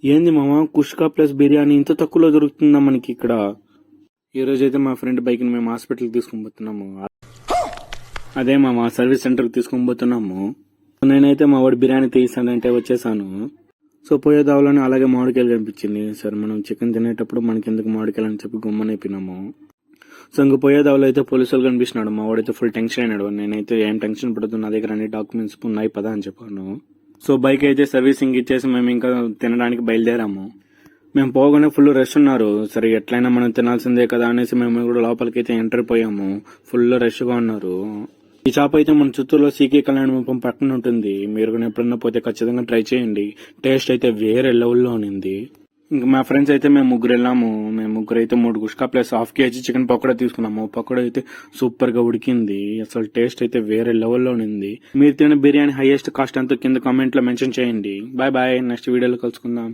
ఏంది మామ, కుష్కా ప్లస్ బిర్యానీ ఇంత తక్కువలో దొరుకుతుందా మనకి ఇక్కడ? ఈ రోజు అయితే మా ఫ్రెండ్ బైక్ ని మేము హాస్పిటల్కి తీసుకొని పోతున్నాము. అదే మామ, సర్వీస్ సెంటర్కి తీసుకొని పోతున్నాము. నేనైతే మా వాడు బిర్యానీ తీసానంటే వచ్చేసాను. సో పోయే దావలోనే అలాగే మామిడికాయలు కనిపించింది. సరే మనం చికెన్ తినేటప్పుడు మనకి ఎందుకు మామిడికాయలు అని చెప్పి గుమ్మనైపోయినాము. సో ఇంక పోయే దావలో అయితే పోలీసులు కనిపిస్తున్నాడు. మా వాడైతే ఫుల్ టెన్షన్ అయినాడు. నేనైతే ఏం టెన్షన్ పడుతుంది, నా దగ్గర అన్ని డాక్యుమెంట్స్ ఉన్నాయి పదా అని చెప్పాను. సో బైక్ అయితే సర్వీసింగ్ ఇచ్చేసి మేము ఇంకా తినడానికి బయలుదేరాము. మేము పోగానే ఫుల్ రష్ ఉన్నారు. సరే ఎట్లయినా మనం తినాల్సిందే కదా అనేసి మేము కూడా లోపలికి అయితే ఎంటర్ పోయాము. ఫుల్ రష్ గా ఉన్నారు. ఈ షాప్ అయితే మన చిత్తూరులో సీకే కళ్యాణ మండపం పక్కన ఉంటుంది. మీరు కూడా ఎప్పుడన్నా పోతే ఖచ్చితంగా ట్రై చేయండి. టేస్ట్ అయితే వేరే లెవెల్లో ఉంది. ఇంకా మా ఫ్రెండ్స్ అయితే మేము ముగ్గురు వెళ్ళాము. మేము ముగ్గురు అయితే 3 kushka plus half KG chicken pakoda తీసుకున్నాము. పకోడా అయితే సూపర్ గా ఉడికింది. అసలు టేస్ట్ అయితే వేరే లెవెల్లో ఉంది. మీరు తిన్న బిర్యానీ హైయెస్ట్ కాస్ట్ అంతా కింద కామెంట్ లో మెన్షన్ చేయండి. బాయ్ బాయ్, నెక్స్ట్ వీడియోలో కలుసుకుందాం.